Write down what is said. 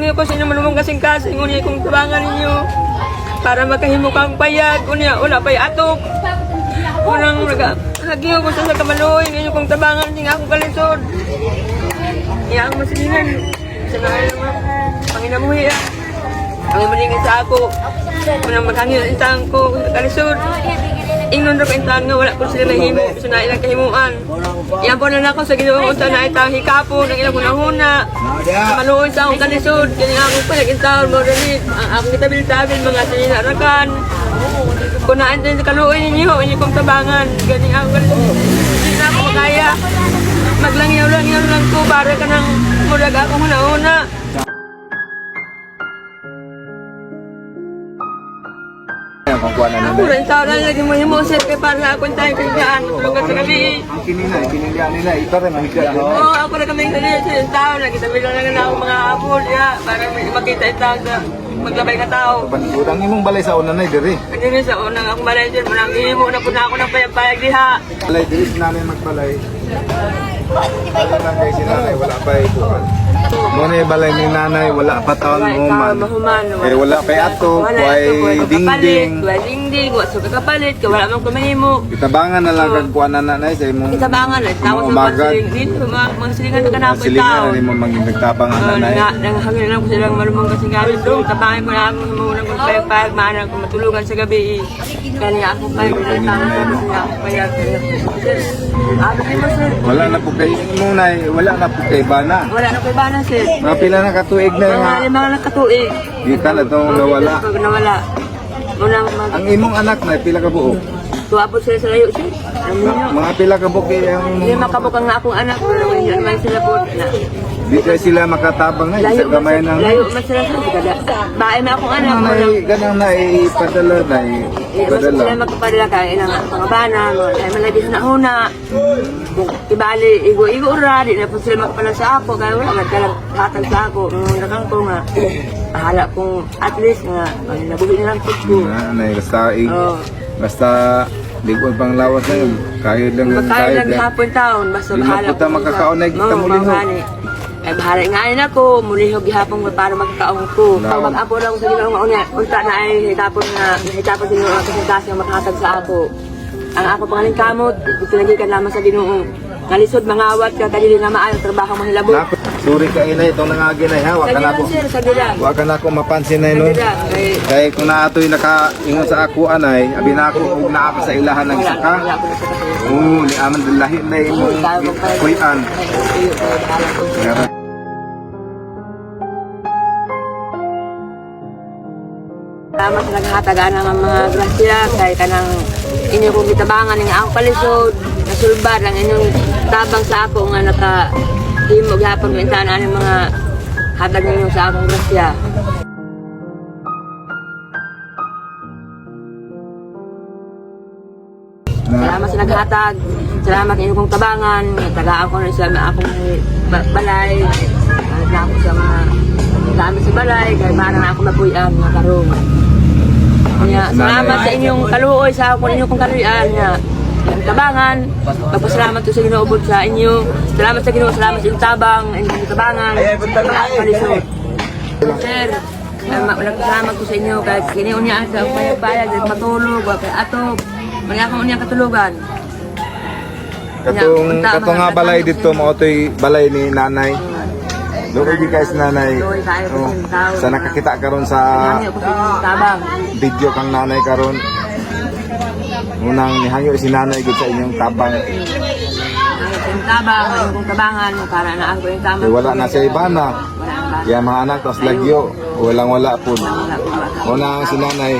Nagpalangyo ko sa inyo malumong kasing-kasing, unya kong tabangan ninyo. Para makahimo kang payag, unya, wala pa'y atok. Unang hagyo ko sa kamaloy, inyo kong tabangan, hindi nga akong kalisod. Iya akong masilingan. Sa mga panginamuhi ah. Ang malingin sa ako. Unang maghangyo ang isang ko, kalisod. Ingnon ra ko intan nga wala ko sila mahimo sa nailang kahimuan. Iyan po na ako sa Ginoo unta na itang hikapo ng ilang hunahuna. Maluoy sa akong kalisod kini akong pinag-intawon mo rin ang akong kitabil-tabil mga sinarakan. Kunaan din sa kaluoy ninyo inyo kong tabangan. Ganing ako kalisod. Hindi na ako makaya. Maglangyaw-langyaw lang ko para ka ng mulag akong hunahuna. Ako rin tao lang lagi mo himusit kaya para sa akong tayo kaigaan. Tulungan sa gabi. Ang kinindihan nila, ito rin mahiga. Oo, ako na kami sa tao. Nagkitabi lang na ako mga apol. Para makita yung tao sa maglabay ka tao. Udang imong balay sa una na diri. Hindi rin sa unang akong balay dyan. Manang himo na po na ako ng payag-payag diha. Balay diri sinanay magbalay. Wala lang kay sinanay, wala pa ikuan. Muna yung balay ni nanay, wala pa taon human. Eh wala pa ato, way dingding. Way dingding, wala sa kakapalit, wala mang kumahimo. Itabangan na lang kag kuan na nanay sa imong. Itabangan na, tawag sa pagsiling. Dito, mga silingan na kanako yung silingan tao. na ni mo maging nagtabang ang nanay. Nanghangin lang ko silang malumang kasing gamit doon. Tabangin ko na ako himunang kung payag-payag, maanang kung matulugan sa gabi. Kaya ako payag, wala na po kay munay, wala na po kay bana. wala na kay bana sir. Mga pila na katuig na nga. Mga nakatuig. Gikan na itong nawala. Pag nawala. Unang Ang imong anak na pila ka buok. tuwapot sila sa layo sir. Alam niyo. Mga pila ka buok ang Hindi makabukang nga akong anak. Pero hindi naman sila po. di kay sila makatabang ngay sa gamay ng. Layo man sila sa kada. Bae na akong anak. Ganang na ipadala na Basta ipadala. sila magkapadala ka. Ilang mga bana. Ay malagi sa nauna. Kung ibali, igo-igo ra. Di na po sila magkapadala sa ako. Kaya wala nagkalang hatag sa ako. Nakang ko nga. Ahala kong at least nga. Nabuhi na lang po ko. Oo. Basta di ko pang lawas na yun. Kahit lang Magkain lang hapon taon, basta Di bahala mapunta makakaunay kita mulihog. Ay bahala nga yun ako, mulihog gihapon para magkakaon ko. Pag mag-apo lang sa Ginoo nga unya, unta na ay hitapon sa Ginoo ang kasintas nga makahatag sa ako. Ang ako pangaling kamot, pinagikan lamang sa Ginoo. Kalisod mangawat ka kadili nga maayo trabaho mo hilabot. Sorry ka inay itong nangaginay ha. Wag ka na ako. Wag ka na ako mapansin na no. Kaya kung naatoy nakaingon sa ako anay, abi na ako ug naa pa sa ilahan ng saka. Oo, ni aman lahi na imong kuyan. Tama sa naghatagaan ng mga grasya kay kanang inyo kong gitabangan ng akong kalisod, nasulbad ang inyong tabang sa ako nga nakahimo gihapon ko intanan ng mga hatag ninyo sa akong grasya. Salamat sa naghatag, salamat inyo kong tabangan, tagaan ko na sa akong balay, na ako sa mga gamit sa balay, kaya para na ako mapuyan nga karong. Kaya salamat sa inyong kaluoy sa ako ninyo kong kaluyan nga ang tabangan. Magpasalamat ko sa Ginoo sa inyo. Salamat sa Ginoo, salamat sa inyong tabang, inyong tabangan. Kalisod. Sir, nagpasalamat ko sa inyo kahit kiniun niya sa payag-payag, matulog, kaya atop. Mali akong unyang katulugan. Katong nga balay dito mo toy balay ni nanay. Doon di guys nanay. Sa nakakita karon sa video kang nanay karon. Unang nihangyo si nanay gud sa inyong tabang. Ang tabang, yung tabangan para na ako yung tama. Wala na sa iba na. Kaya mga anak tos lagyo, walang wala po. Una ang si nanay